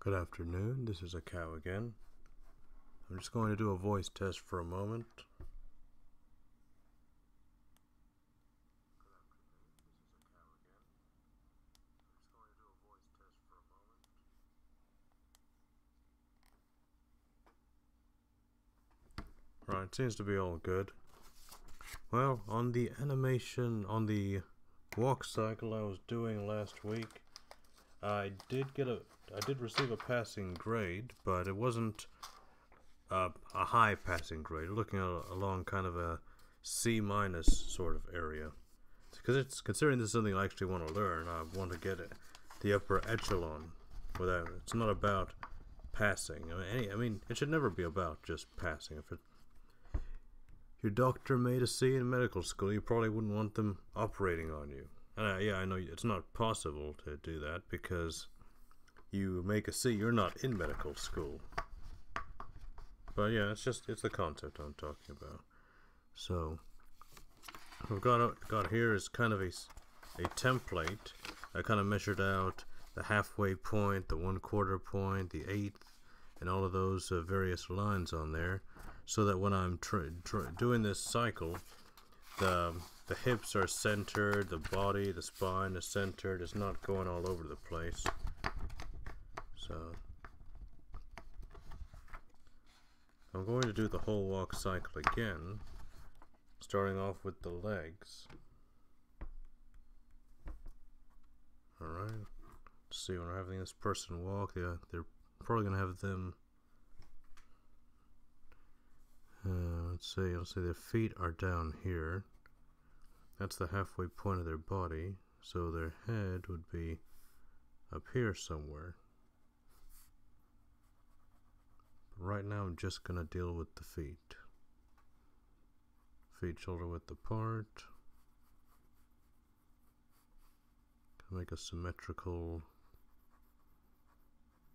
Good afternoon, this is a cow again. I'm just going to do a voice test for a moment. Right, seems to be all good. Well, on the animation, on the walk cycle I was doing last week, I did receive a passing grade, but it wasn't a high passing grade. Looking at along kind of a C minus sort of area, because it's considering this is something I actually want to learn. I want to get it, the upper echelon. Without it's not about passing. I mean, it should never be about just passing. If your doctor made a C in medical school, you probably wouldn't want them operating on you. And yeah, I know it's not possible to do that because you make a C, you're not in medical school. But yeah, it's the concept I'm talking about. So what I've got here is kind of a template. I kind of measured out the halfway point, the 1/4 point, the eighth, and all of those various lines on there, so that when I'm doing this cycle, the hips are centered, the body, the spine is centered. It's not going all over the place. So I'm going to do the whole walk cycle again, starting off with the legs. Alright, let's see, when we're having this person walk, they're probably going to have them, let's say their feet are down here. That's the halfway point of their body, so their head would be up here somewhere. But right now I'm just going to deal with the feet. Feet shoulder width apart. Make a symmetrical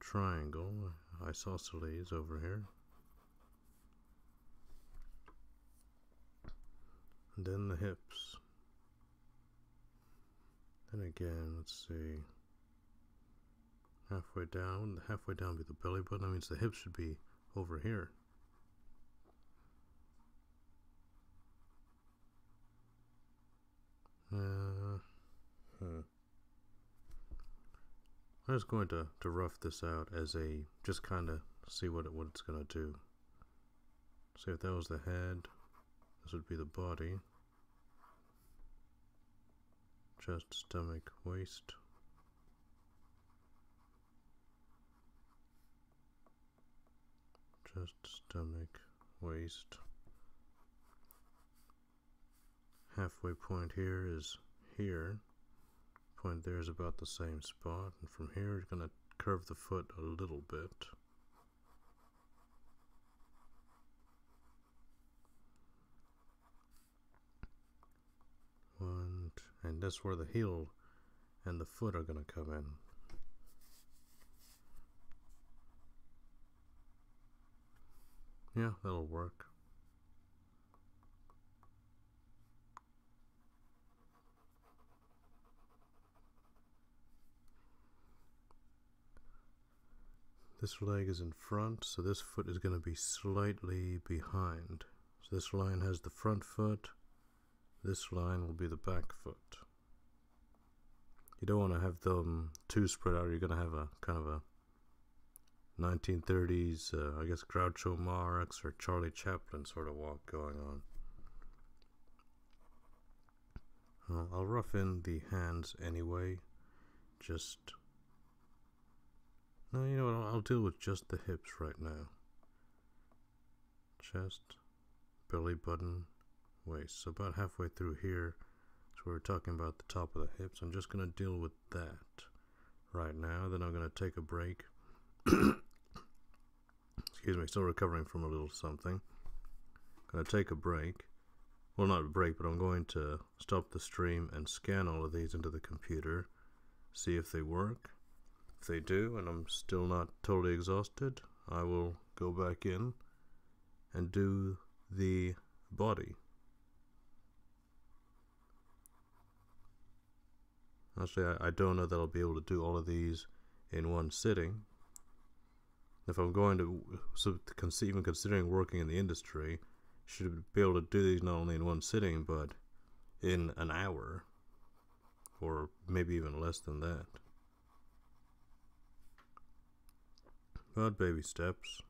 triangle, isosceles over here. And then the hips. Then again, let's see. Halfway down be the belly button. That means the hips should be over here. I'm just going to rough this out as a, just kind of see what it's going to do. See, if that was the head, this would be the body. Chest, stomach, waist. Chest, stomach, waist. Halfway point here is here. Point there is about the same spot, and from here you're going to curve the foot a little bit. And that's where the heel and the foot are going to come in. Yeah, that'll work. This leg is in front, so this foot is going to be slightly behind. So this line has the front foot, this line will be the back foot. You don't want to have them too spread out, or you're going to have a kind of a 1930s, I guess Groucho Marx or Charlie Chaplin sort of walk going on. I'll rough in the hands anyway, no, you know what, I'll deal with just the hips right now. Chest, belly button, waist. So about halfway through here is where we're talking about the top of the hips. I'm just going to deal with that right now. Then I'm going to take a break. Excuse me, still recovering from a little something. Going to take a break. Well, not a break, but I'm going to stop the stream and scan all of these into the computer, see if they work. If they do, and I'm still not totally exhausted, I will go back in and do the body. Actually, I don't know that I'll be able to do all of these in one sitting, If I'm going to, even considering working in the industry, should be able to do these not only in one sitting, but in an hour, or maybe even less than that. But baby steps.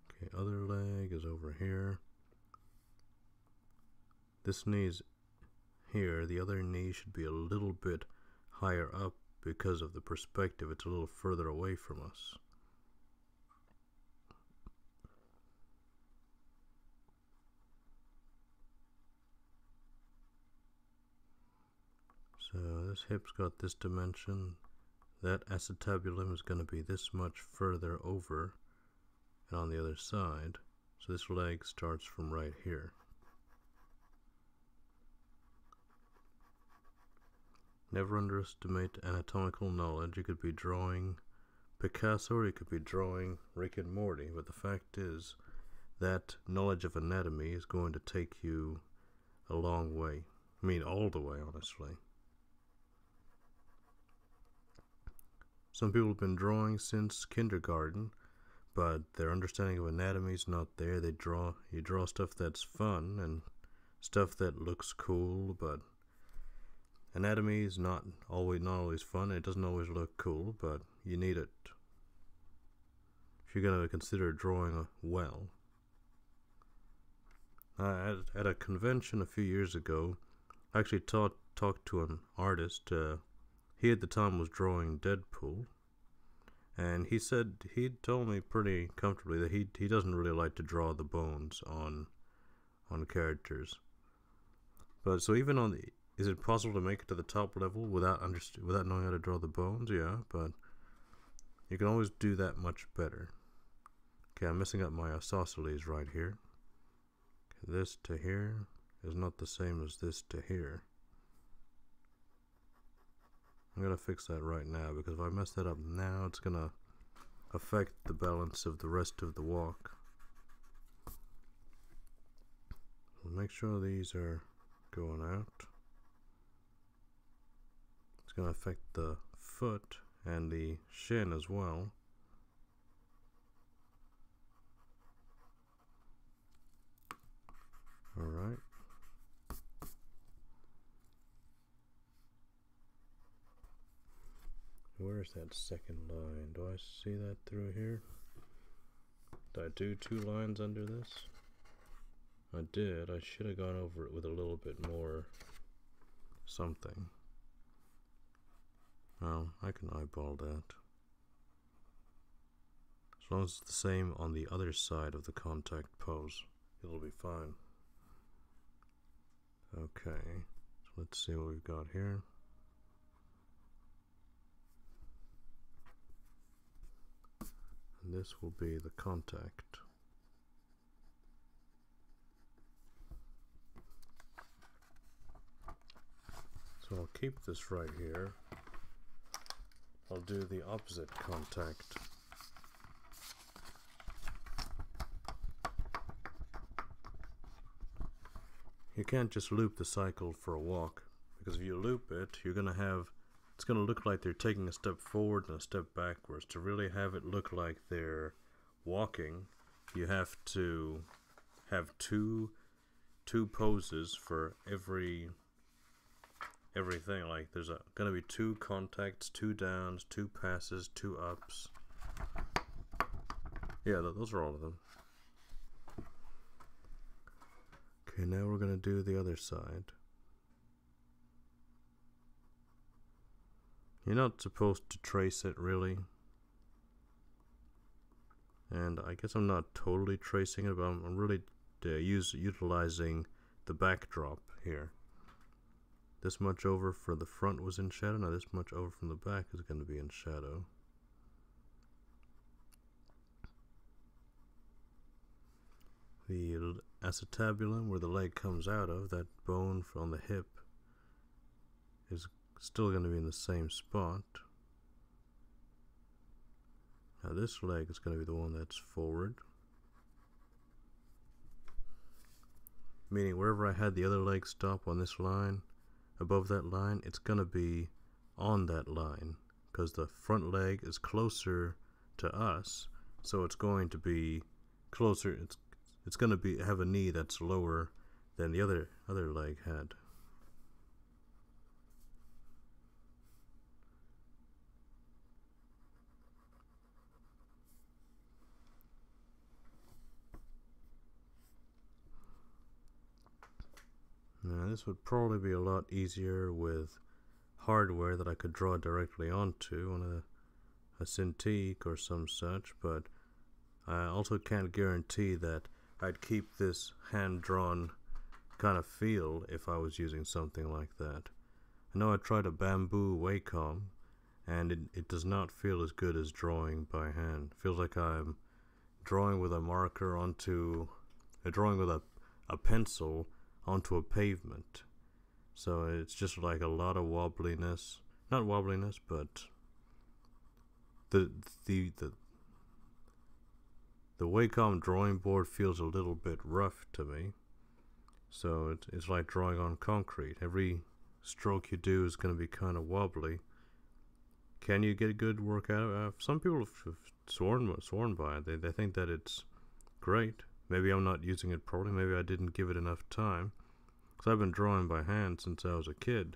Okay, other leg is over here. This knee's here. The other knee should be a little bit higher up because of the perspective. It's a little further away from us. So this hip's got this dimension. That acetabulum is going to be this much further over and on the other side. So this leg starts from right here. Never underestimate anatomical knowledge. You could be drawing Picasso or you could be drawing Rick and Morty, but the fact is that knowledge of anatomy is going to take you a long way. I mean, all the way, honestly. Some people have been drawing since kindergarten, but their understanding of anatomy is not there. You draw stuff that's fun and stuff that looks cool, but anatomy is not always fun. It doesn't always look cool, but you need it if you're going to consider drawing well. At a convention a few years ago, I actually talked to an artist. He at the time was drawing Deadpool, and he told me pretty comfortably that he doesn't really like to draw the bones on characters. But so even on the, is it possible to make it to the top level without knowing how to draw the bones? Yeah, but you can always do that much better. Okay, I'm messing up my isosceles right here. Okay, this to here is not the same as this to here. I'm going to fix that right now, because if I mess that up now, it's going to affect the balance of the rest of the walk. So make sure these are going out. It's going to affect the foot and the shin as well. Alright. Where's that second line? Do I see that through here? Did I do 2 lines under this? I did. I should have gone over it with a little bit more something. Well, I can eyeball that. As long as it's the same on the other side of the contact pose, it'll be fine. Okay, so let's see what we've got here. And this will be the contact. So I'll keep this right here. I'll do the opposite contact. You can't just loop the cycle for a walk, because if you loop it, you're going to have, it's going to look like they're taking a step forward and a step backwards. To really have it look like they're walking, you have to have two poses for everything. Like there's going to be 2 contacts, 2 downs, 2 passes, 2 ups. Yeah, those are all of them. Okay, now we're going to do the other side. You're not supposed to trace it really. And I guess I'm not totally tracing it, but I'm really utilizing the backdrop here. This much over for the front was in shadow. Now this much over from the back is going to be in shadow. The acetabulum, where the leg comes out of, that bone on the hip, is still going to be in the same spot. Now this leg is going to be the one that's forward. Meaning wherever I had the other leg stop on this line, above that line, it's going to be on that line, because the front leg is closer to us, so it's going to be closer. It's going to be have a knee that's lower than the other leg had. Now this would probably be a lot easier with hardware that I could draw directly onto on a Cintiq or some such, but I also can't guarantee that I'd keep this hand-drawn kind of feel if I was using something like that. I know I tried a Bambu Wacom, and it does not feel as good as drawing by hand. It feels like I'm drawing with a marker onto, drawing with a pencil onto a pavement. So it's just like a lot of wobbliness. Not wobbliness, but the Wacom drawing board feels a little bit rough to me. So it's like drawing on concrete. Every stroke you do is going to be kind of wobbly. Can you get good work out of it? Some people have sworn by it. They think that it's great. Maybe I'm not using it properly. Maybe I didn't give it enough time. Because I've been drawing by hand since I was a kid.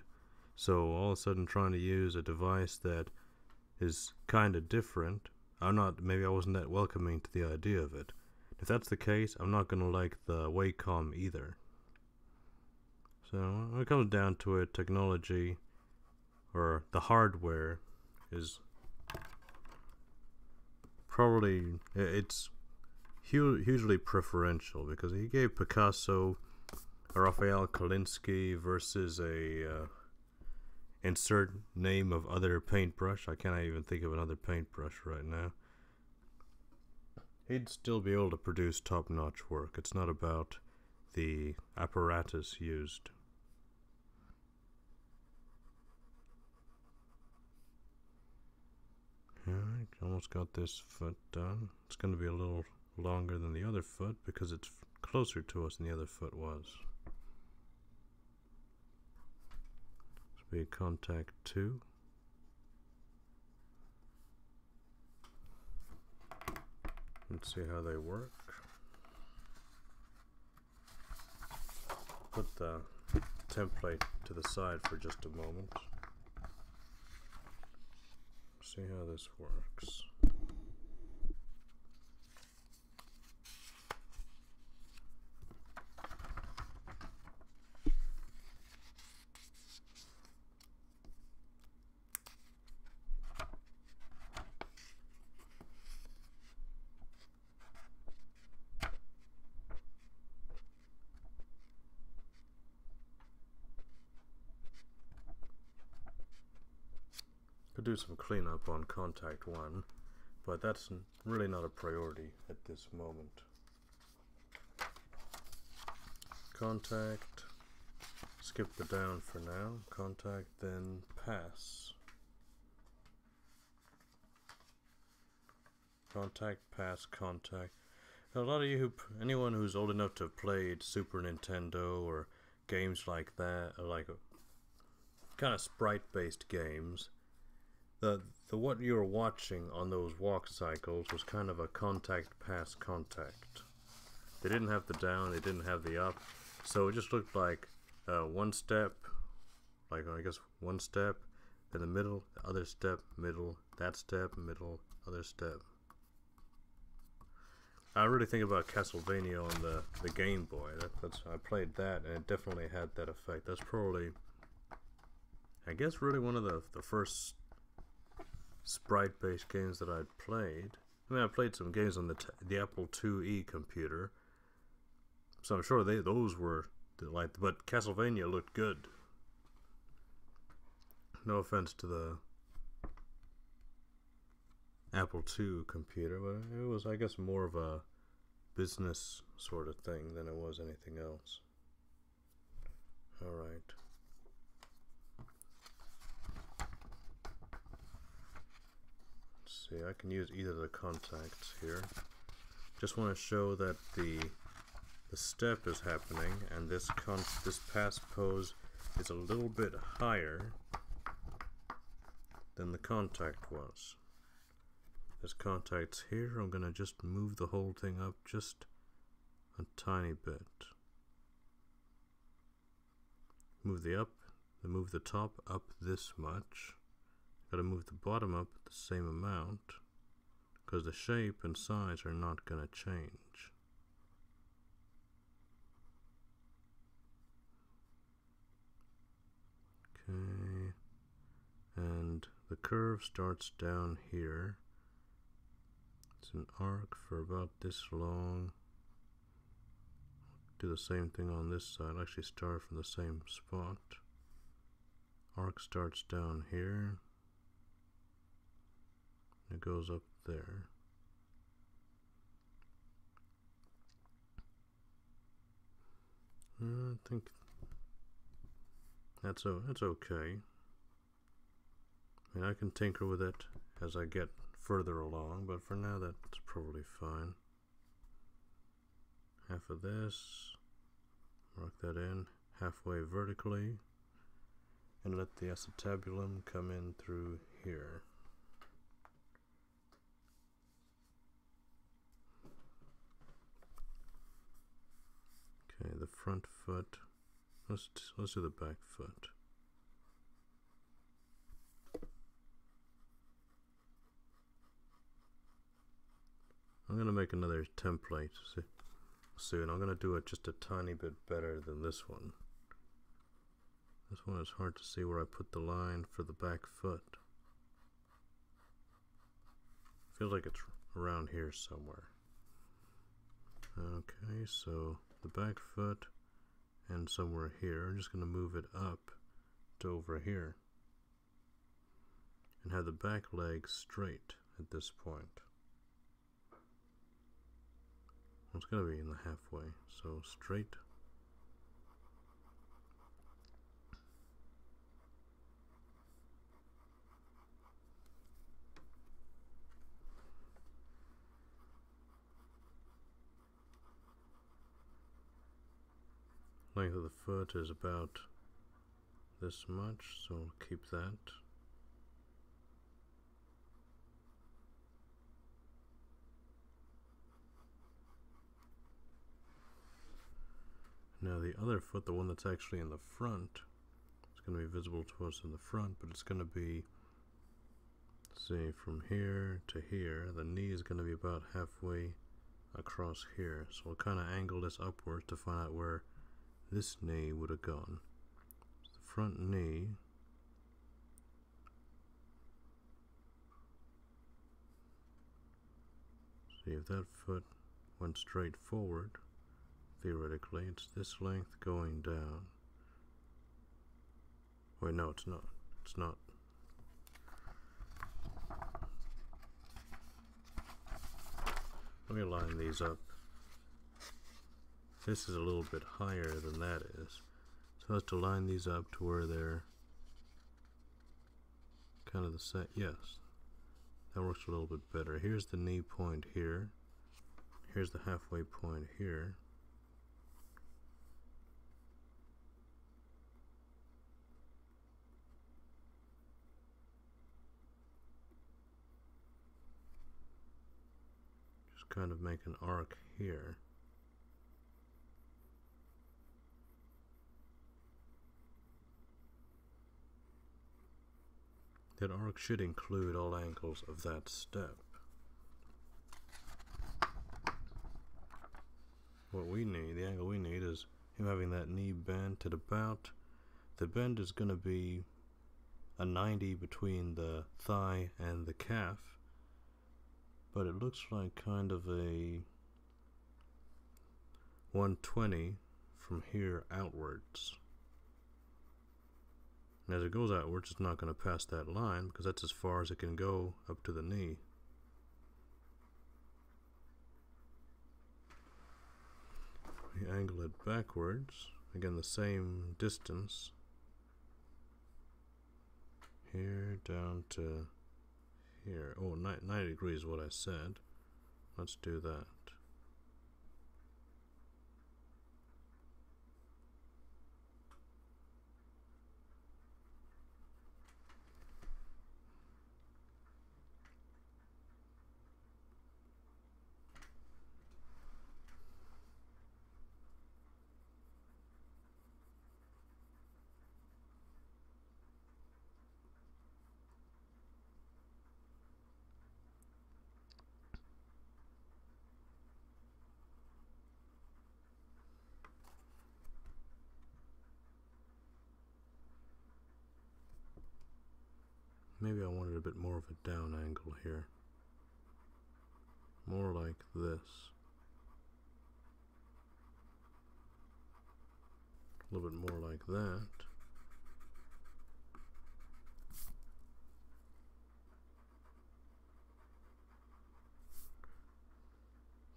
So all of a sudden trying to use a device that is kind of different, maybe I wasn't that welcoming to the idea of it. If that's the case, I'm not going to like the Wacom either. So when it comes down to it, technology, or the hardware, is probably, it's hugely preferential, because he gave Picasso a Raphael Kolinsky versus a insert name of other paintbrush. I cannot even think of another paintbrush right now. He'd still be able to produce top-notch work. It's not about the apparatus used. Alright, almost got this foot done. It's going to be a little longer than the other foot because it's closer to us than the other foot was. This will be contact 2. Let's see how they work. Put the template to the side for just a moment. See how this works. Could do some cleanup on contact 1, but that's really not a priority at this moment. Contact, skip the down for now. Contact, then pass. Contact, pass, contact. A lot of you, anyone who's old enough to have played Super Nintendo or games like that, or like kind of sprite-based games, the what you were watching on those walk cycles was kind of a contact, pass, contact. They didn't have the down, they didn't have the up, so it just looked like one step, like I guess one step, then the middle, the other step, middle, that step, middle, other step. I really think about Castlevania on the Game Boy. I played that, and it definitely had that effect. That's probably, I guess, really one of the first sprite-based games that I'd played. I mean, I played some games on the Apple IIe computer, so I'm sure those were like, but Castlevania looked good. No offense to the Apple II computer, but it was, I guess, more of a business sort of thing than it was anything else. Alright. Let's see, I can use either of the contacts here. Just want to show that the step is happening, and this pass pose is a little bit higher than the contact was. This contact's here. I'm gonna just move the whole thing up just a tiny bit. Move the top up this much. Gotta move the bottom up the same amount, because the shape and size are not gonna change. Okay, and the curve starts down here. It's an arc for about this long. Do the same thing on this side. Actually start from the same spot. Arc starts down here. It goes up there. I think that's okay. I mean, I can tinker with it as I get further along, but for now that's probably fine. Half of this, mark that in halfway vertically, and let the acetabulum come in through here. Okay, the front foot. Let's do the back foot. I'm gonna make another template soon. I'm gonna do it just a tiny bit better than this one. This one is hard to see where I put the line for the back foot. Feels like it's around here somewhere. Okay, so the back foot and somewhere here. I'm just gonna move it up to over here and have the back leg straight at this point. It's gonna be in the halfway, so straight. Length of the foot is about this much, so I'll keep that. Now the other foot, the one that's actually in the front, it's going to be visible to us in the front, but it's going to be, say, from here to here. The knee is going to be about halfway across here. So we'll kind of angle this upwards to find out where this knee would have gone. So the front knee, see if that foot went straight forward. Theoretically, it's this length going down. Wait, no, it's not. It's not. Let me line these up. This is a little bit higher than that is. So I have to line these up to where they're kind of the same. Yes, that works a little bit better. Here's the knee point here. Here's the halfway point here. Kind of make an arc here. That arc should include all angles of that step. What we need, the angle we need, is him having that knee bent at about, the bend is going to be a 90 between the thigh and the calf. But it looks like kind of a 120 from here outwards. And as it goes outwards, it's not going to pass that line because that's as far as it can go up to the knee. We angle it backwards, again the same distance. Here down to here. Oh, 90 degrees is what I said. Let's do that. maybe I wanted a bit more of a down angle here. More like this. A little bit more like that.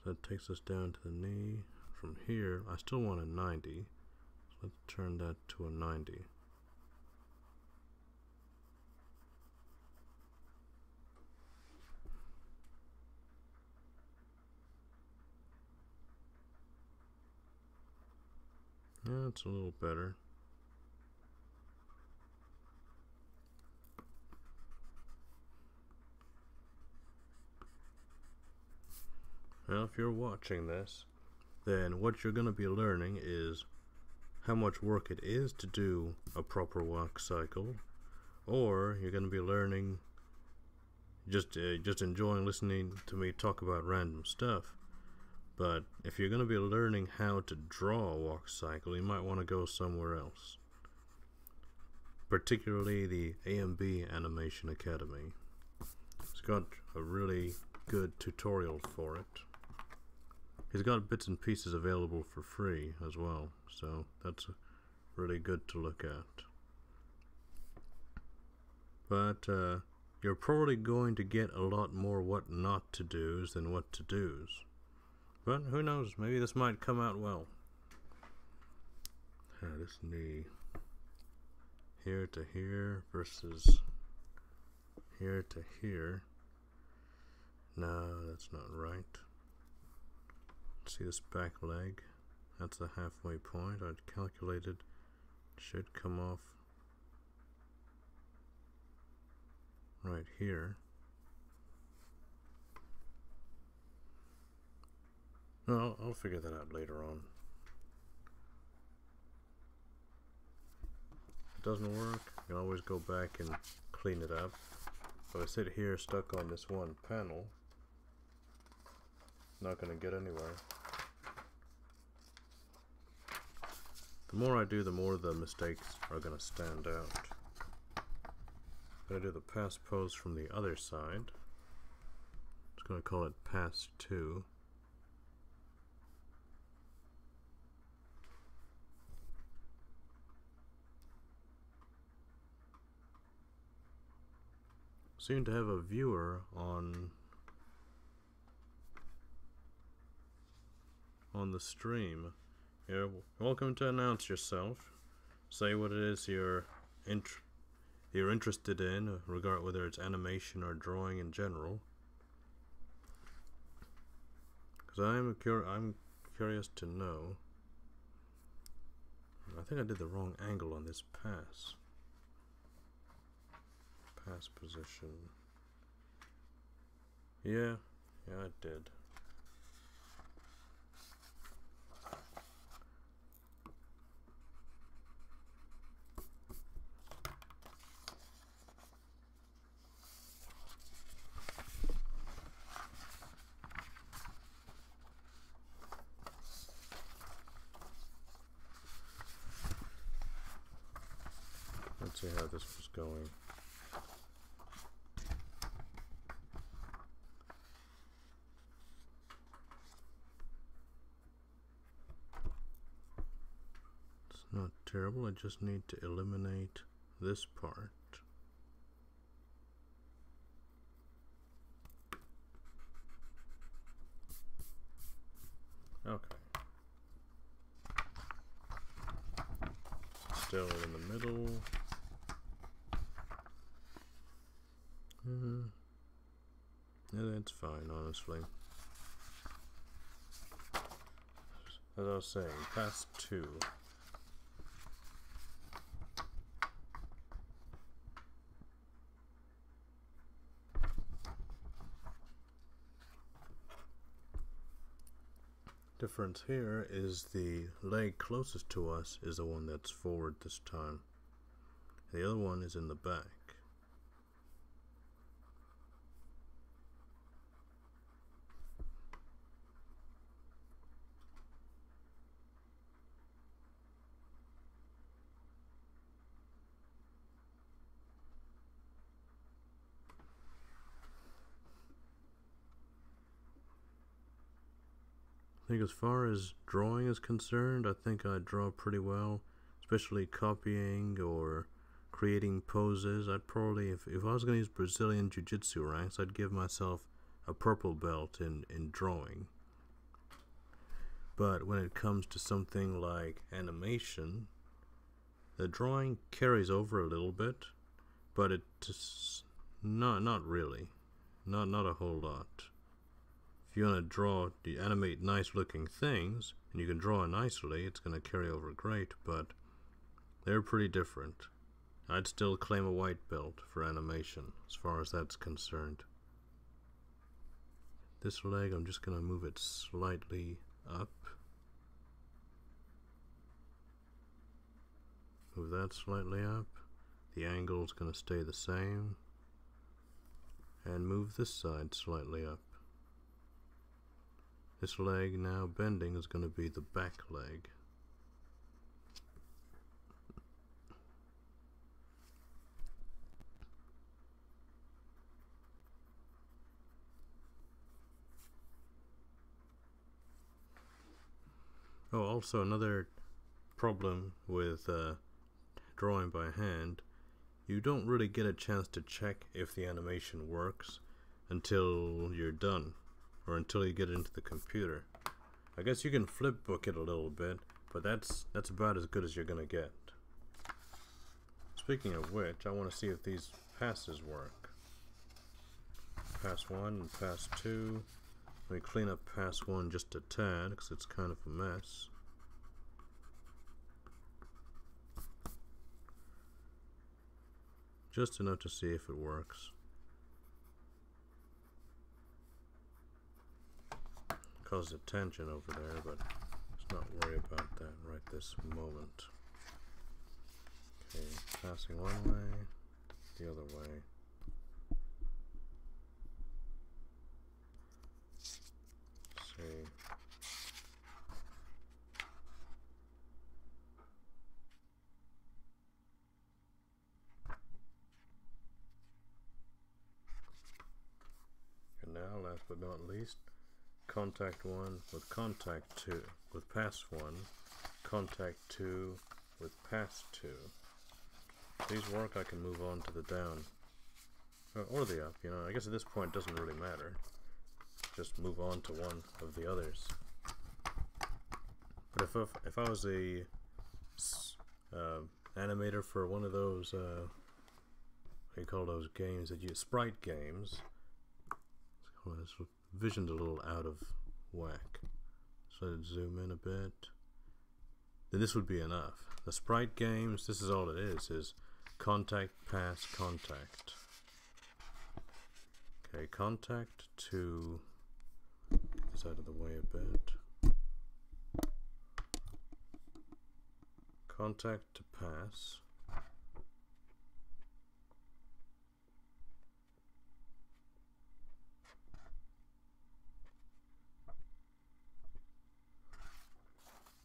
So that takes us down to the knee. From here, I still want a 90. So let's turn that to a 90. Yeah, it's a little better. Well, if you're watching this, then what you're going to be learning is how much work it is to do a proper walk cycle, or you're going to be learning just enjoying listening to me talk about random stuff. But if you're going to be learning how to draw a walk cycle, you might want to go somewhere else. Particularly the AMB Animation Academy. It's got a really good tutorial for it. He's got bits and pieces available for free as well, so that's really good to look at. But you're probably going to get a lot more what not to do's than what to do's. But who knows, maybe this might come out well. This knee. Here to here versus here to here. No, that's not right. See this back leg? That's the halfway point. I'd calculated it should come off right here. No, I'll figure that out later on. If it doesn't work, I can always go back and clean it up. But I sit here stuck on this one panel. Not going to get anywhere. The more I do, the more the mistakes are going to stand out. I'm going to do the pass pose from the other side. Just going to call it pass 2. Seem to have a viewer on the stream. You're welcome to announce yourself. Say what it is you're interested in, regard whether it's animation or drawing in general. Because I'm curious to know. I think I did the wrong angle on this pass. Pass position. Yeah, I did. Let's see how this was going. It's not terrible, I just need to eliminate this part. Okay. Still in the middle. Yeah, that's fine, honestly. As I was saying, pass 2. Difference here is the leg closest to us is the one that's forward this time. The other one is in the back. I think as far as drawing is concerned, I think I draw pretty well, especially copying or creating poses. I'd probably, if I was going to use Brazilian Jiu-Jitsu ranks, I'd give myself a purple belt in drawing. But when it comes to something like animation, the drawing carries over a little bit, but it's not really, not a whole lot. If you want to animate nice looking things, and you can draw nicely, it's going to carry over great, but they're pretty different. I'd still claim a white belt for animation, as far as that's concerned. This leg, I'm just going to move it slightly up. Move that slightly up. The angle's going to stay the same. And move this side slightly up. This leg now bending is going to be the back leg. Oh, also another problem with drawing by hand, you don't really get a chance to check if the animation works until you're done, or until you get it into the computer. I guess you can flip book it a little bit, but that's about as good as you're gonna get. Speaking of which, I want to see if these passes work. Pass 1 and pass 2. Let me clean up pass 1 just a tad, because it's kind of a mess. Just enough to see if it works. Caused a tension over there, but let's not worry about that right this moment. Okay, passing one way, the other way. Let's see. And now, last but not least, contact 1 with contact 2 with pass 1, contact 2 with pass 2. If these work, I can move on to the down or the up, you know. I guess at this point it doesn't really matter, just move on to one of the others. But if I was a animator for one of those what do you call those games that use sprite games, this vision's a little out of whack, so I'd zoom in a bit, then this would be enough. The sprite games, this is all it is contact, pass, contact. Okay, contact to, get this out of the way a bit, contact to pass,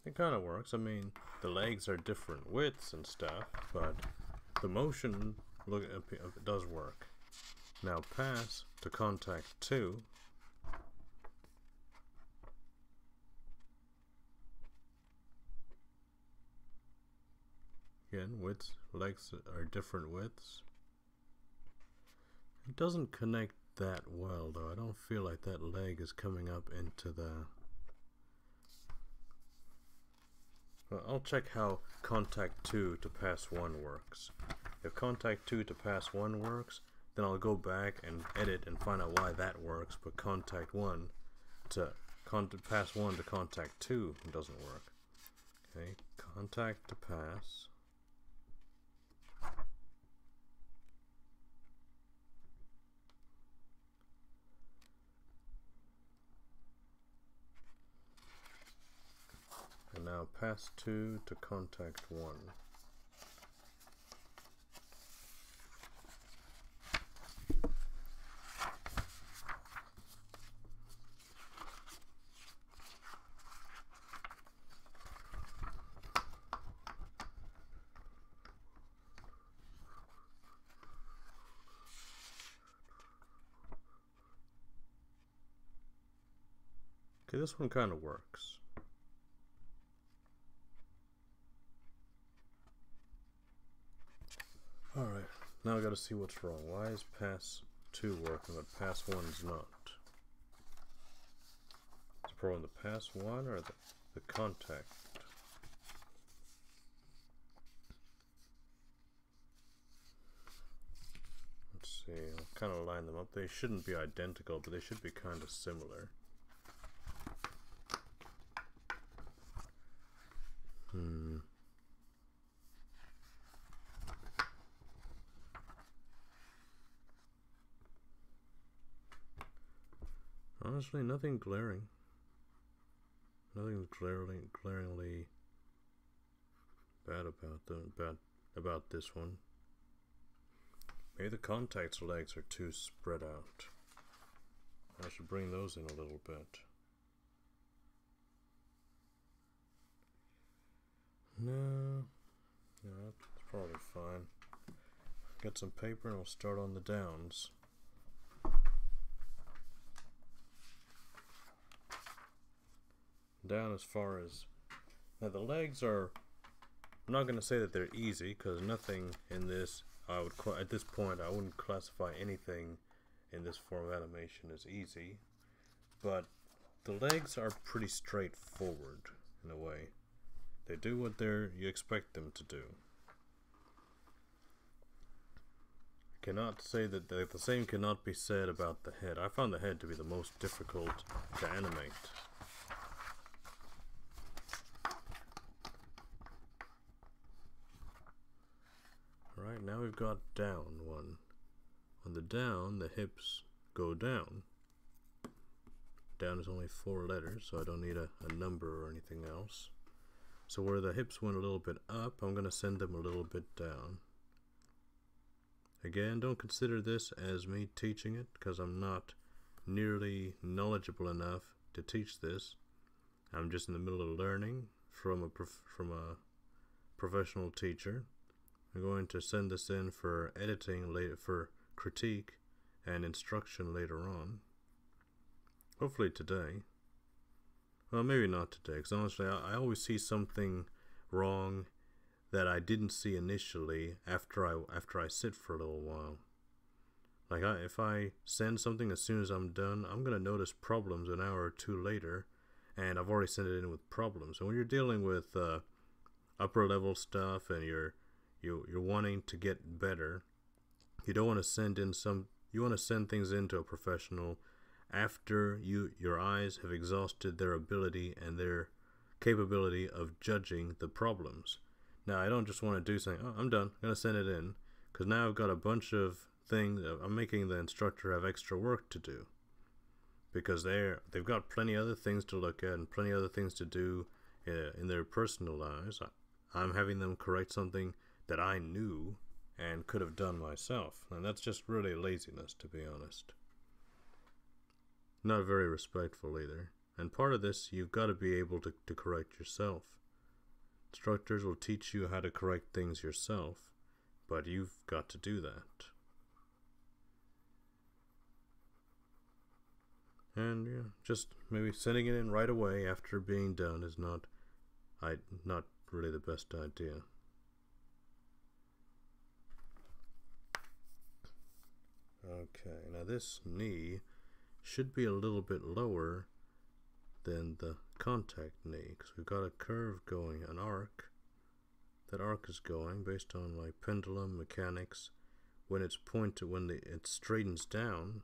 it kind of works. I mean, the legs are different widths and stuff, but the motion it does work. Now pass to contact 2. Again, legs are different widths. It doesn't connect that well though. I don't feel like that leg is coming up into the... Well, I'll check how contact 2 to pass 1 works. If contact 2 to pass 1 works, then I'll go back and edit and find out why that works, but contact 1 to pass 1 to contact 2 doesn't work. Okay, contact to pass. And now pass 2 to contact 1. Okay, this one kind of works. Alright, now I gotta see what's wrong. Why is pass 2 working but pass 1 is not? Is the problem the pass 1 or the contact? Let's see, I'll kind of line them up. They shouldn't be identical, but they should be kind of similar. Honestly, nothing glaring. Nothing glaringly bad about this one. Maybe the contact's legs are too spread out. I should bring those in a little bit. No, that's probably fine. Get some paper and we'll start on the downs. Down as far as now, the legs are. I'm not going to say that they're easy because nothing in this at this point I wouldn't classify anything in this form of animation as easy, but the legs are pretty straightforward in a way. They do what you expect them to do. I cannot say that the same cannot be said about the head. I found the head to be the most difficult to animate. Alright, now we've got down one. On the down, the hips go down. Down is only 4 letters, so I don't need a number or anything else. So where the hips went a little bit up, I'm going to send them a little bit down. Again, don't consider this as me teaching it, because I'm not nearly knowledgeable enough to teach this. I'm just in the middle of learning from a professional teacher. I'm going to send this in for editing later, for critique and instruction later on. Hopefully today. Well, maybe not today, because honestly, I always see something wrong that I didn't see initially after I sit for a little while. Like if I send something as soon as I'm done, I'm gonna notice problems an hour or two later, and I've already sent it in with problems. And when you're dealing with upper level stuff and you're wanting to get better, you don't want to send in you want to send things into a professional after your eyes have exhausted their ability and their capability of judging the problems. Now, I don't just want to do something, oh, I'm done, I'm going to send it in, because now I've got a bunch of things, I'm making the instructor have extra work to do, because they've got plenty of other things to look at and plenty of other things to do in their personal lives. I'm having them correct something that I knew and could have done myself, and that's just really laziness, to be honest. Not very respectful either. And part of this, you've got to be able to correct yourself. Instructors will teach you how to correct things yourself, but you've got to do that. And yeah, just maybe sending it in right away after being done is not really the best idea. Okay, now this knee should be a little bit lower than the contact knee, because we've got a curve going, an arc. That arc is going based on like pendulum mechanics. When it's pointed, when it straightens down,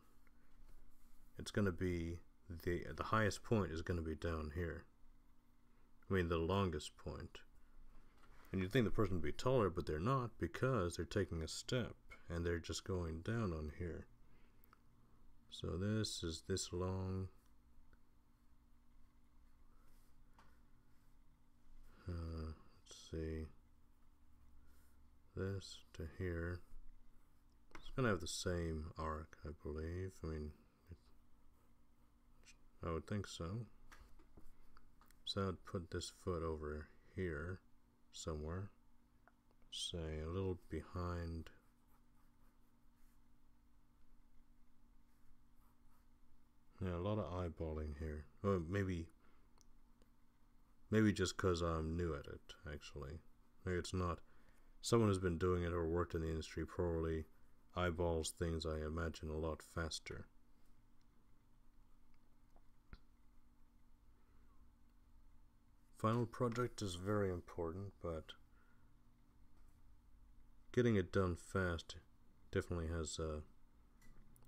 it's going to be the highest point is going to be down here. I mean the longest point. And you'd think the person would be taller, but they're not, because they're taking a step and they're just going down on here. So this is this long. Let's see. This to here. It's gonna have the same arc, I believe. I mean, I would think so. So I'd put this foot over here somewhere. Say a little behind. Yeah, a lot of eye eyeballing here. Or maybe just because I'm new at it, actually. Maybe it's not. Someone who's been doing it or worked in the industry probably eyeballs things, I imagine, a lot faster. Final project is very important, but getting it done fast definitely has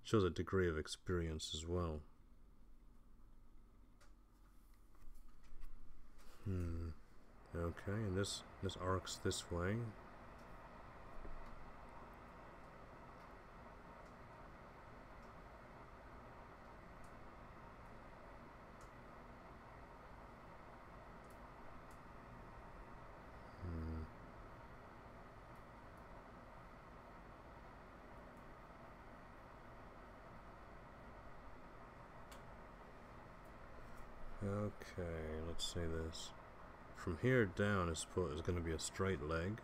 shows a degree of experience as well. Okay, and this arcs this way. Okay, let's say this. From here down is going to be a straight leg.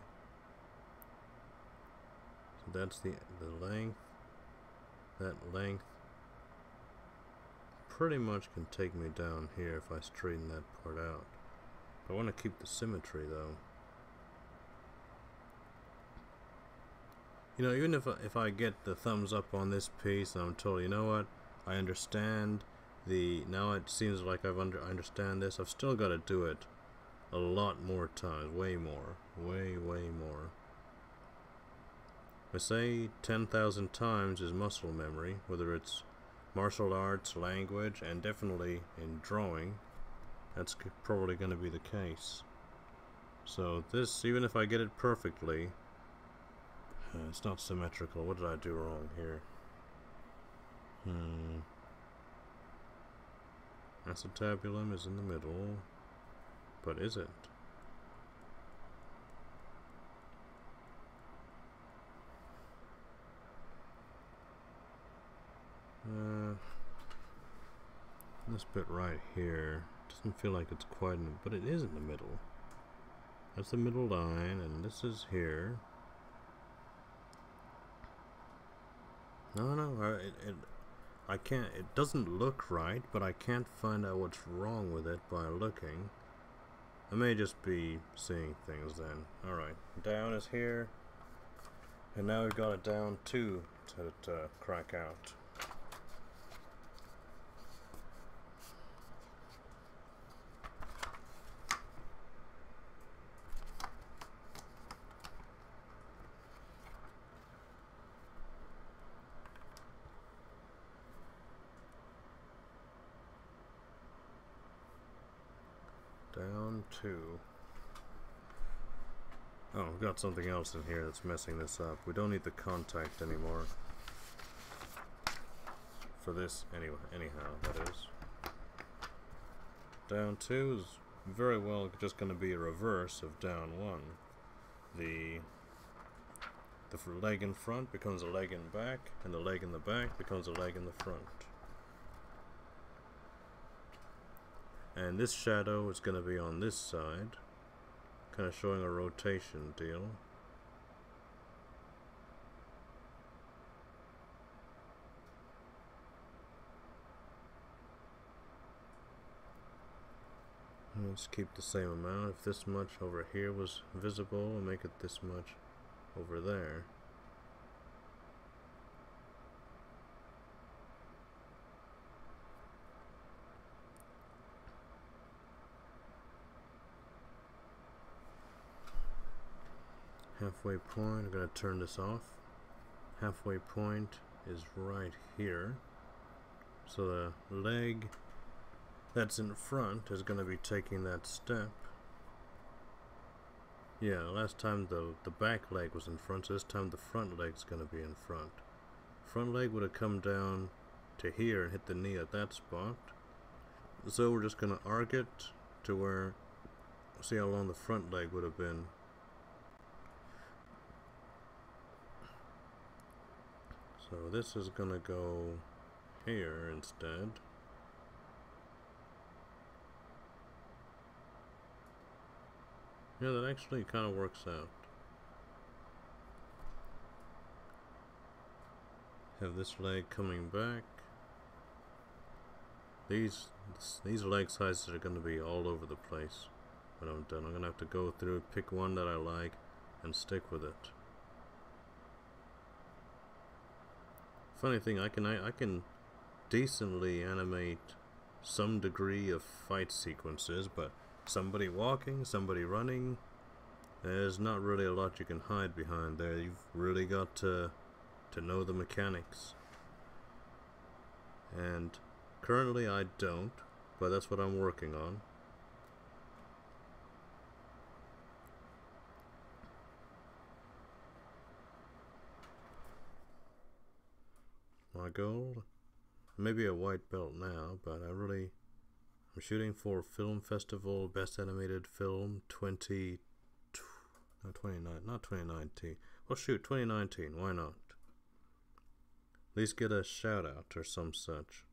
So that's the length. That length pretty much can take me down here if I straighten that part out. I want to keep the symmetry though. You know, even if I get the thumbs up on this piece and I'm told, you know what, I understand now it seems like I understand this, I've still got to do it a lot more times, way more. I say 10,000 times is muscle memory, whether it's martial arts, language, and definitely in drawing, that's probably going to be the case. So this, even if I get it perfectly, it's not symmetrical. What did I do wrong here? Acetabulum is in the middle, but is it? This bit right here doesn't feel like it's quite in, but it is in the middle. That's the middle line, and this is here. No, I can't. It doesn't look right, but I can't find out what's wrong with it by looking. I may just be seeing things then. All right, down is here, and now we've got it down to crack out. Down to... Oh, we've got something else in here that's messing this up. We don't need the contact anymore. For this, anyhow, that is. Down 2 is very well just going to be a reverse of down 1. The leg in front becomes a leg in back, and the leg in the back becomes a leg in the front. And this shadow is going to be on this side, kind of showing a rotation deal. Let's keep the same amount. If this much over here was visible, we'll make it this much over there. Halfway point, I'm going to turn this off. Halfway point is right here. So the leg that's in front is going to be taking that step. Yeah, last time the back leg was in front, so this time the front leg's going to be in front. Front leg would have come down to here and hit the knee at that spot. So we're just going to arc it to where, see how long the front leg would have been. So this is going to go here instead. Yeah, that actually kind of works out. Have this leg coming back. These these leg sizes are going to be all over the place when I'm done. I'm going to have to go through, pick one that I like, and stick with it. Funny thing, I can decently animate some degree of fight sequences, but somebody walking, somebody running, there's not really a lot you can hide behind there. You've really got to know the mechanics. And currently I don't, but that's what I'm working on. My goal? Maybe a white belt now, but I'm shooting for Film Festival Best Animated Film 2019. Well, shoot, 2019, why not? At least get a shout out or some such.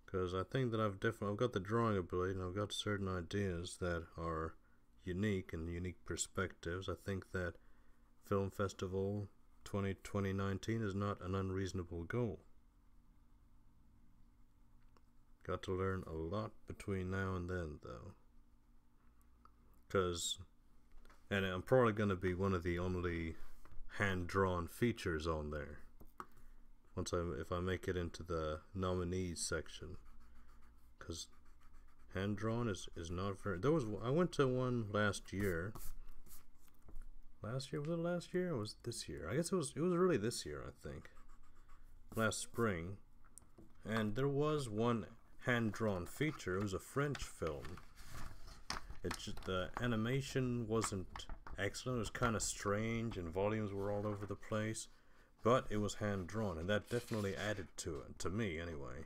Because I think that I've got the drawing ability and I've got certain ideas that are unique and unique perspectives. I think that Film Festival 2019 is not an unreasonable goal. Got to learn a lot between now and then, though. And I'm probably going to be one of the only hand-drawn features on there. If I make it into the nominees section. Because hand-drawn is not very... I went to one last year. Was it last year or was it this year? I guess it was really this year, I think. Last spring. And there was one hand-drawn feature. It was a French film. The animation wasn't excellent. It was kind of strange and volumes were all over the place. But it was hand-drawn, and that definitely added to it. To me, anyway.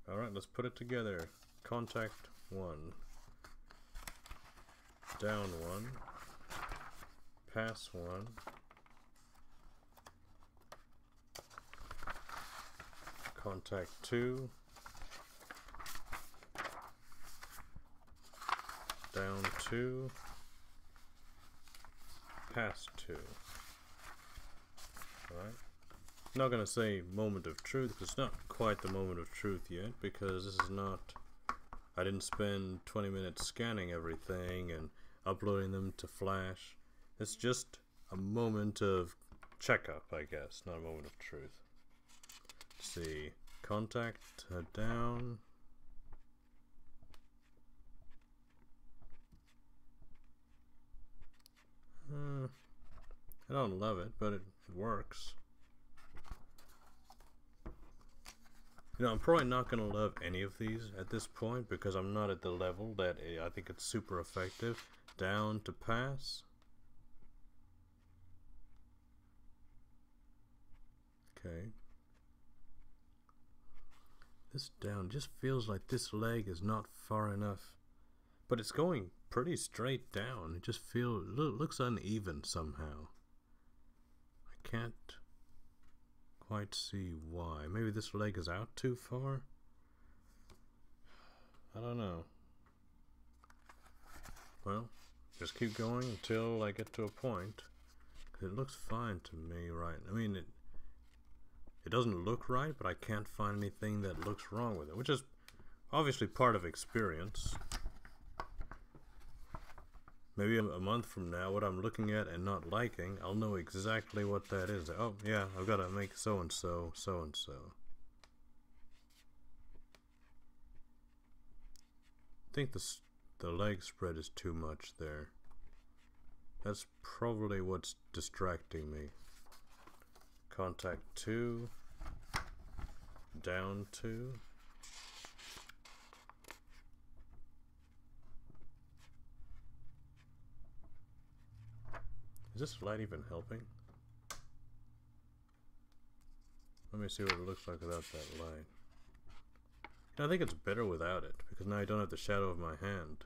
Alright, let's put it together. Contact 1. Down 1. Pass 1. Contact 2. Down 2. Pass 2. Alright. I'm not gonna say moment of truth, because it's not quite the moment of truth yet, because this is not... I didn't spend 20 minutes scanning everything and uploading them to Flash. It's just a moment of checkup, I guess, not a moment of truth. Let's see. Contact down. I don't love it, but it works. You know, I'm probably not going to love any of these at this point because I'm not at the level that I think it's super effective. Down to pass. Okay. This down just feels like this leg is not far enough. But it's going pretty straight down. It just looks uneven somehow. I can't quite see why. Maybe this leg is out too far? I don't know. Well, just keep going until I get to a point. 'Cause it looks fine to me, right? I mean, it doesn't look right, but I can't find anything that looks wrong with it, which is obviously part of experience. Maybe a month from now, what I'm looking at and not liking, I'll know exactly what that is. Oh, yeah, I've got to make so-and-so, so-and-so. I think the leg spread is too much there. That's probably what's distracting me. Contact 2. Down 2. Is this light even helping? Let me see what it looks like without that light. I think it's better without it, because now I don't have the shadow of my hand.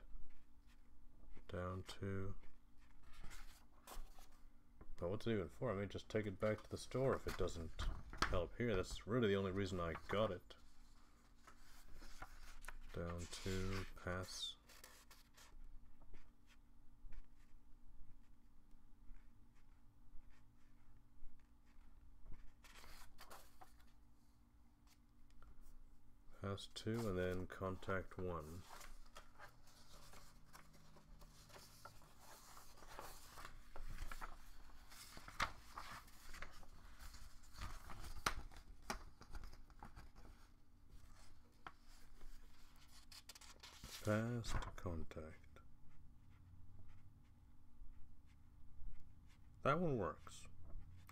Down 2. But what's it even for? I may just take it back to the store if it doesn't help here. That's really the only reason I got it. Down 2, pass. pass 2 and then contact 1. Pass to contact. That one works.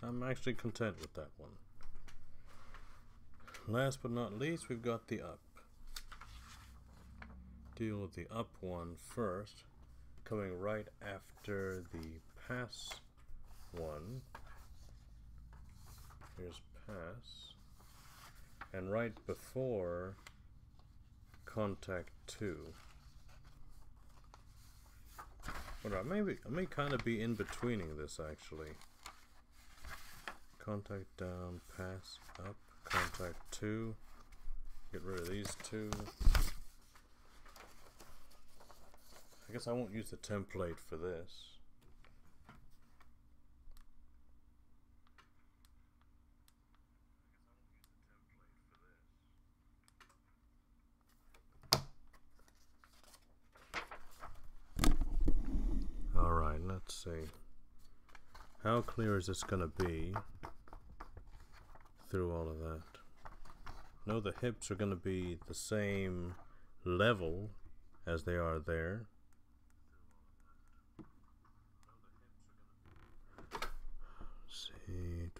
I'm actually content with that one. Last but not least, we've got the up. Deal with the up one first, coming right after the pass one. Here's pass. And right before contact 2. But I may kind of be in betweening this actually. Contact down, pass up, contact 2. Get rid of these 2. I guess I won't use the template for this. Alright, let's see. How clear is this going to be through all of that? No, the hips are going to be the same level as they are there. Let's see.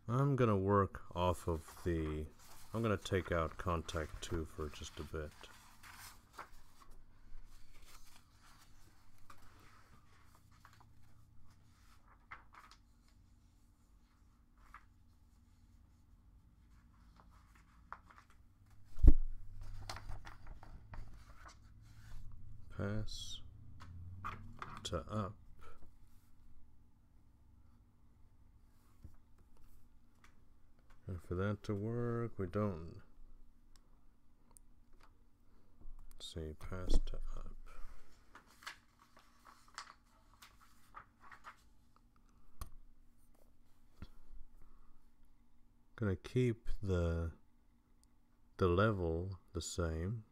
I'm going to work off of the... I'm going to take out contact 2 for just a bit. Pass to up. And for that to work, we don't see pass to up. Gonna keep the level the same.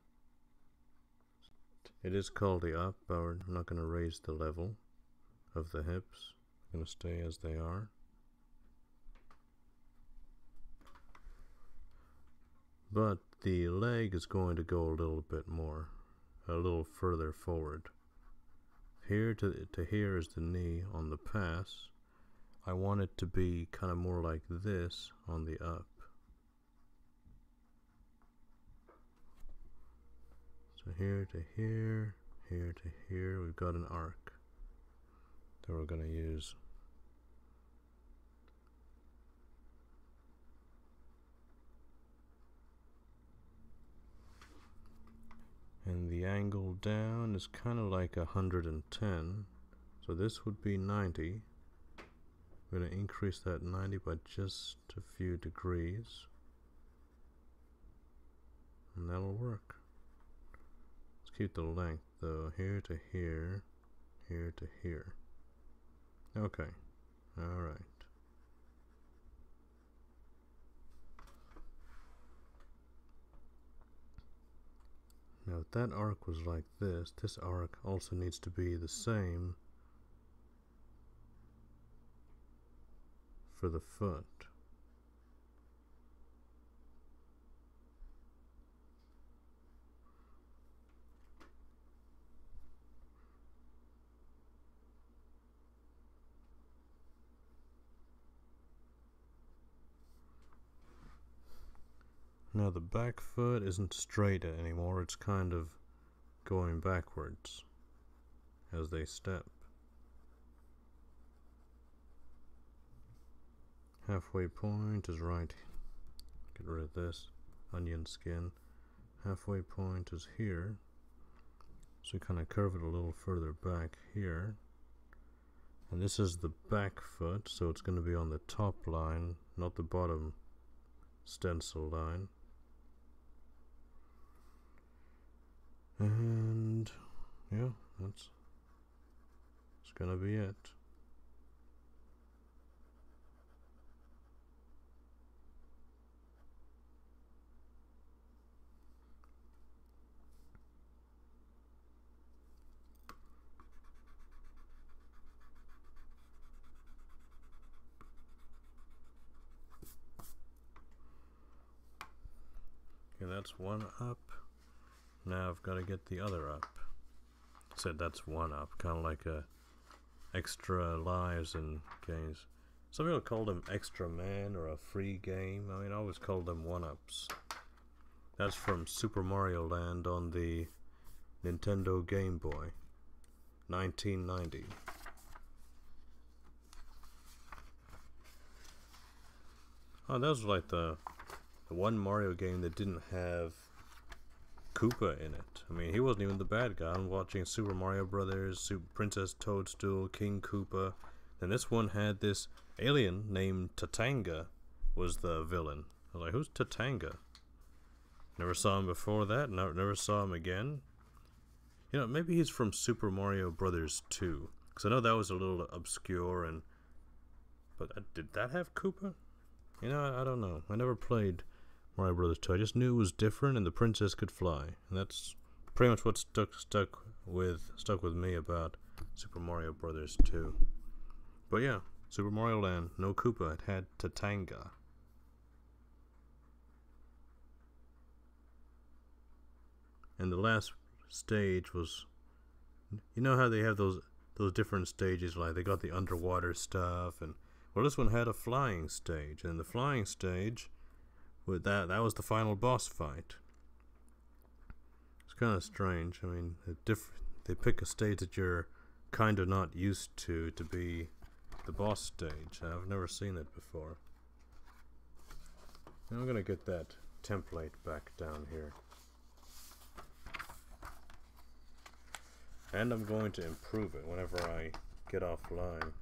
It is called the up, but we're not gonna raise the level of the hips. We're gonna stay as they are. But the leg is going to go a little bit more, a little further forward. Here to here is the knee on the pass. I want it to be kind of more like this on the up. So here to here, here to here, we've got an arc that we're going to use. And the angle down is kind of like 110. So this would be 90. We're going to increase that 90 by just a few degrees. And that'll work. Let's keep the length though. Here to here. Here to here. Okay. Alright. Now if that arc was like this arc also needs to be the same for the foot. Now the back foot isn't straight anymore, it's kind of going backwards as they step. Halfway point is right. Get rid of this onion skin. Halfway point is here. So kind of curve it a little further back here. And this is the back foot, so it's going to be on the top line, not the bottom stencil line. And yeah, that's gonna be it. that's one up. Now I've got to get the other up. Said that's one up, kind of like a extra lives in games. Some people call them extra man or a free game. I mean, I always call them one-ups. That's from Super Mario Land on the Nintendo Game Boy, 1990. Oh, that was like the one Mario game that didn't have Koopa in it. I mean, he wasn't even the bad guy. I'm watching Super Mario Brothers, Princess Toadstool, King Koopa. And this one had this alien named Tatanga was the villain. I was like, who's Tatanga? Never saw him before that. Never saw him again. You know, maybe he's from Super Mario Brothers 2. Because I know that was a little obscure. But did that have Koopa? You know, I don't know. I never played Mario Brothers 2. I just knew it was different and the princess could fly. And that's pretty much what stuck with me about Super Mario Brothers 2. But yeah, Super Mario Land, no Koopa. It had Tatanga. And the last stage was, you know how they have those different stages, like they got the underwater stuff, and well, this one had a flying stage, and the flying stage, with that was the final boss fight. It's kind of strange. I mean, they pick a stage that you're kind of not used to be the boss stage. I've never seen it before. Now I'm gonna get that template back down here. And I'm going to improve it whenever I get offline.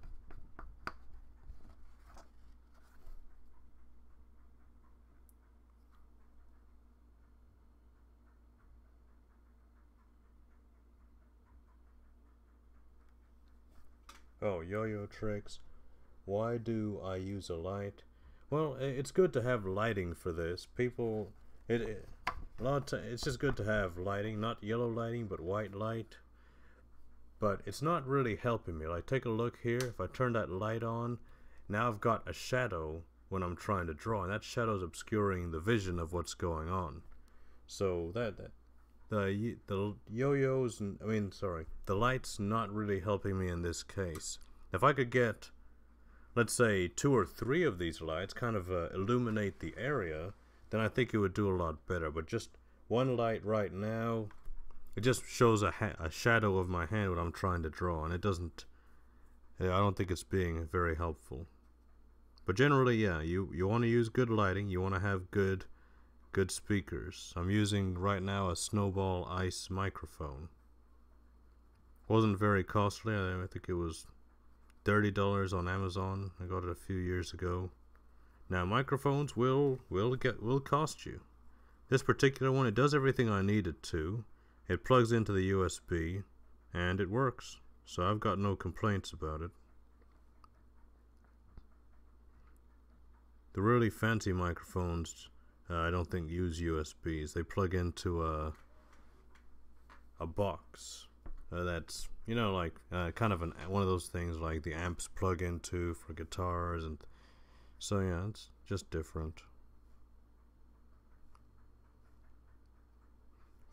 Oh, yo-yo tricks. Why do I use a light? Well, it's good to have lighting for this. People, a lot of times it's just good to have lighting, not yellow lighting, but white light. But it's not really helping me. Like, take a look here. If I turn that light on, now I've got a shadow when I'm trying to draw, and that shadow is obscuring the vision of what's going on. So the yo-yos, the light's not really helping me in this case. If I could get, let's say, 2 or 3 of these lights, kind of illuminate the area, then I think it would do a lot better. But just one light right now, it just shows a shadow of my hand when I'm trying to draw, and it doesn't, I don't think it's being very helpful. But generally, yeah, you want to use good lighting, you want to have good speakers. I'm using right now a Snowball Ice microphone. Wasn't very costly. I think it was $30 on Amazon. I got it a few years ago. Now microphones will cost you. This particular one, it does everything I need it to. It plugs into the USB and it works. So I've got no complaints about it. The really fancy microphones, I don't think use USBs. They plug into a box that's, you know, like kind of one of those things like the amps plug into for guitars, and so yeah, it's just different.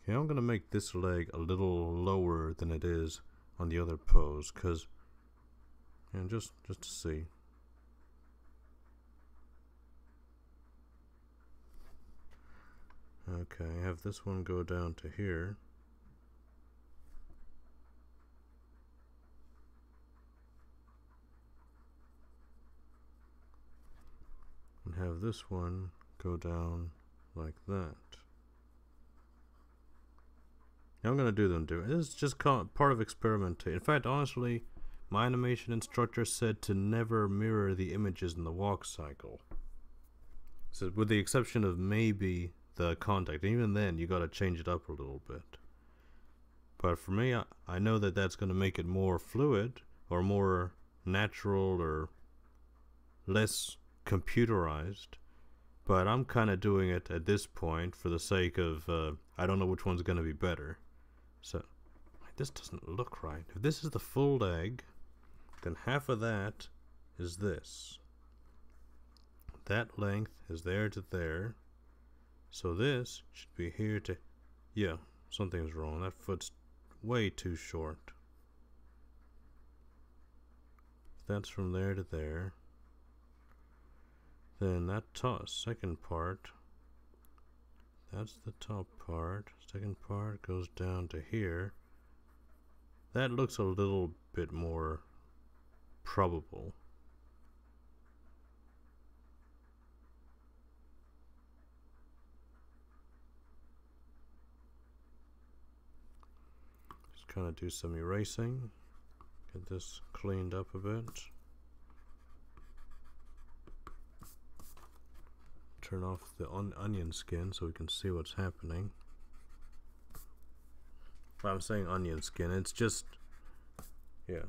Okay, I'm gonna make this leg a little lower than it is on the other pose, cause, and just to see. Okay, have this one go down to here. And have this one go down like that. Now I'm going to do them different. This is just part of experimentation. In fact, honestly, my animation instructor said to never mirror the images in the walk cycle. So with the exception of maybe the contact, and even then you got to change it up a little bit. But for me, I know that that's going to make it more fluid or more natural or less computerized, but I'm kind of doing it at this point for the sake of I don't know which one's going to be better. So this doesn't look right. If this is the full leg, then half of that is this. That length is there to there. So this should be here to... Yeah, something's wrong. That foot's way too short. That's from there to there. Then that second part, that's the top part. Second part goes down to here. That looks a little bit more probable. Just kind of do some erasing. Get this cleaned up a bit. Turn off the onion skin so we can see what's happening. Well, I'm saying onion skin, it's just... Yeah.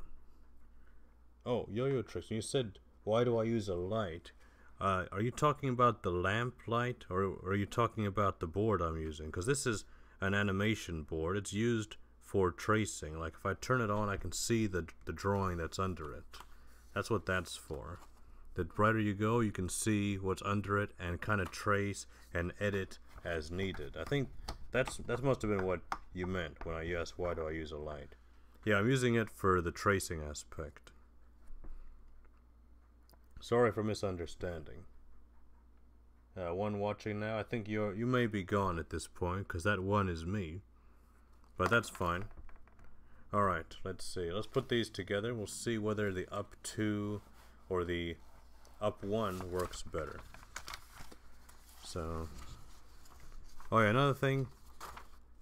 Oh, Yo-Yo Tricks, you said, why do I use a light? Are you talking about the lamp light, or are you talking about the board I'm using? Because this is an animation board. It's used for tracing. Like, if I turn it on, I can see the drawing that's under it. That's what that's for. The brighter you go, you can see what's under it and kind of trace and edit as needed. I think that must have been what you meant when I asked why do I use a light. Yeah, I'm using it for the tracing aspect. Sorry for misunderstanding. One watching now, I think you may be gone at this point because that one is me. But that's fine. Alright, let's see. Let's put these together. We'll see whether the up 2 or the up 1 works better. So, oh yeah, another thing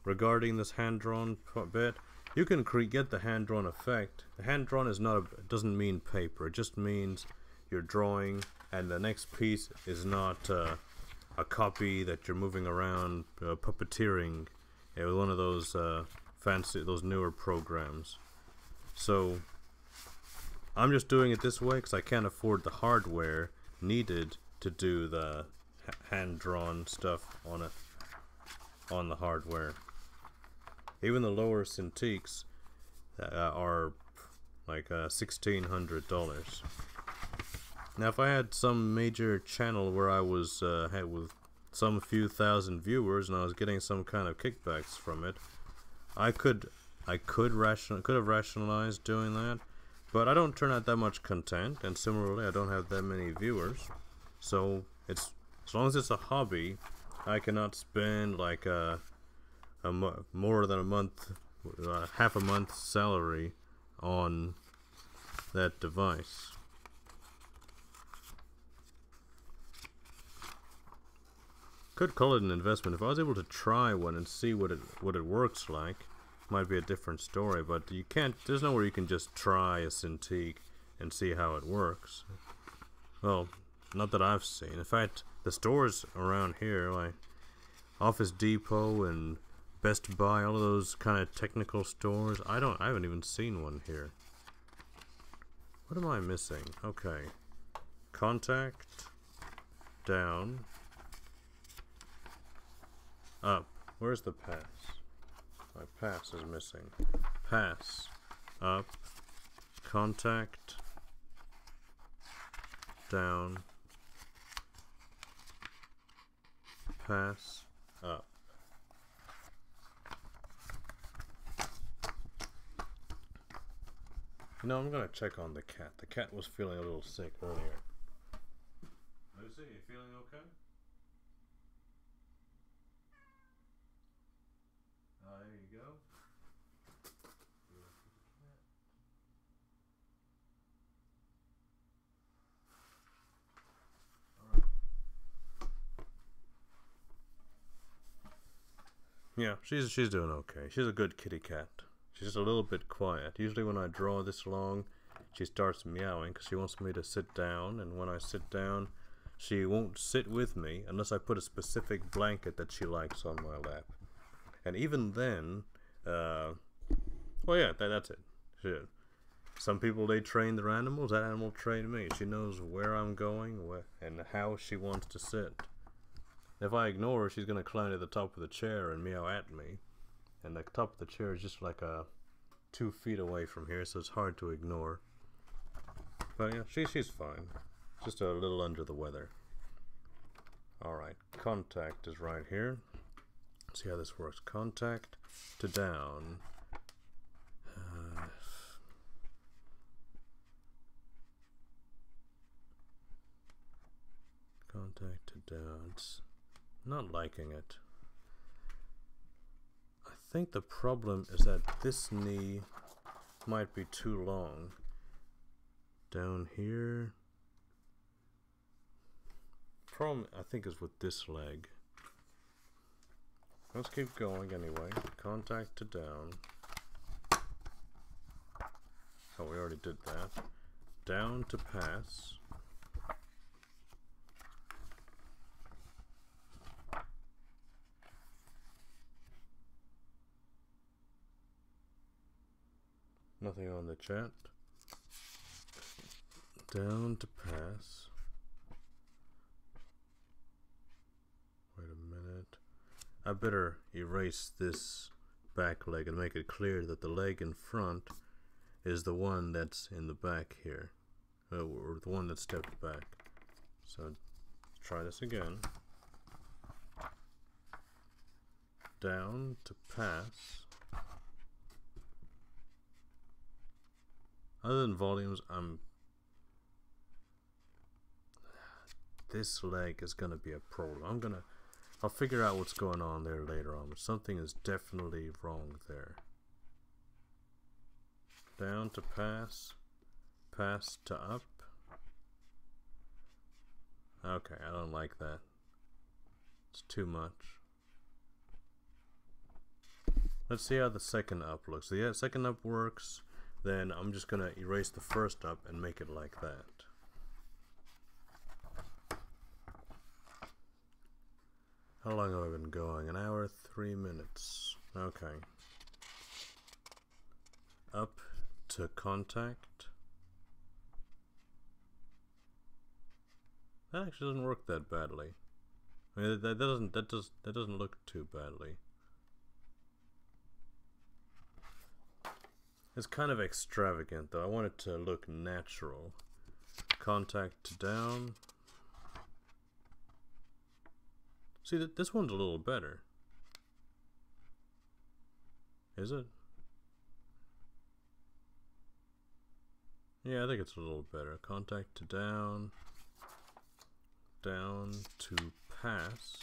regarding this hand-drawn bit, you can get the hand-drawn effect. The hand-drawn is not it doesn't mean paper. It just means you're drawing, and the next piece is not a copy that you're moving around, puppeteering with one of those those newer programs. So I'm just doing it this way because I can't afford the hardware needed to do the hand-drawn stuff on the hardware. Even the lower Cintiqs are like $1,600. Now, if I had some major channel where I was had with some few thousand viewers and I was getting some kind of kickbacks from it, I could have rationalized doing that. But I don't turn out that much content, and similarly, I don't have that many viewers. So it's as long as it's a hobby, I cannot spend like more than a month, half a month's salary on that device. Could call it an investment. If I was able to try one and see what it works like, might be a different story, but you can't, there's nowhere you can just try a Cintiq and see how it works. Well, not that I've seen. In fact, the stores around here, like Office Depot and Best Buy, all of those kind of technical stores, I haven't even seen one here. What am I missing? Okay. Contact, down, up. Where's the pass? My pass is missing. Pass, up, contact, down, pass, up. You know, I'm gonna check on the cat. The cat was feeling a little sick earlier. Lucy, you feeling okay? There you go. Alright. Yeah, she's doing okay. She's a good kitty cat. She's just a little bit quiet. Usually when I draw this long, she starts meowing because she wants me to sit down, and when I sit down, she won't sit with me unless I put a specific blanket that she likes on my lap. And even then, well, yeah, that's it. Some people, they train their animals. That animal trained me. She knows where I'm going and how she wants to sit. If I ignore her, she's going to climb to the top of the chair and meow at me. And the top of the chair is just like 2 feet away from here, so it's hard to ignore. But yeah, she's fine. Just a little under the weather. Alright, contact is right here. See how this works. Contact to down. Contact to down. It's not liking it. I think the problem is that this knee might be too long. Down here. Problem I think is with this leg. Let's keep going anyway. Contact to down. Oh, we already did that. Down to pass. Nothing on the chat. Down to pass. Wait a minute. I better erase this back leg and make it clear that the leg in front is the one that's in the back here. Or the one that stepped back. So, let's try this again. Down to pass. Other than volumes, this leg is gonna be a problem. I'll figure out what's going on there later on, but something is definitely wrong there. Down to pass, pass to up. Okay, I don't like that. It's too much. Let's see how the second up looks. So yeah, second up works. Then I'm just gonna erase the first up and make it like that. How long have I been going? 1 hour, 3 minutes. Okay. Up to contact. That actually doesn't work that badly. I mean, that doesn't look too badly. It's kind of extravagant though. I want it to look natural. Contact to down. See, this one's a little better. Is it? Yeah, I think it's a little better. Contact to down. Down to pass.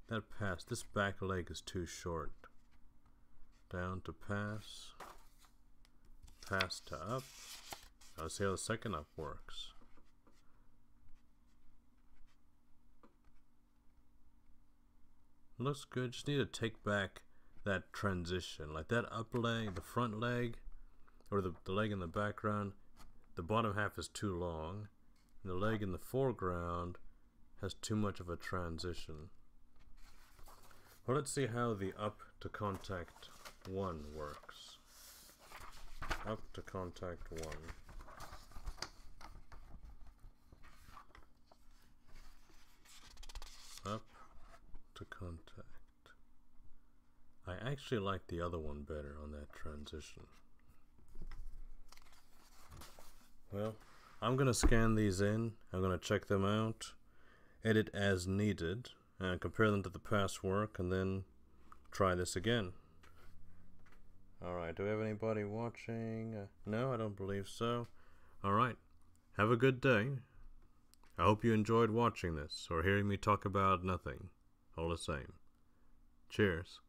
That pass, this back leg is too short. Down to pass. Pass to up. Let's see how the second up works. Looks good. Just need to take back that transition. Like that up leg, the front leg, or the leg in the background, the bottom half is too long. And the leg in the foreground has too much of a transition. Well, let's see how the up to contact 1 works. Up to contact 1. Up to contact. I actually like the other one better on that transition. Well, I'm gonna scan these in. I'm gonna check them out, edit as needed, and compare them to the past work, and then try this again. Alright, do we have anybody watching? No, I don't believe so. Alright, have a good day. I hope you enjoyed watching this, or hearing me talk about nothing. All the same. Cheers.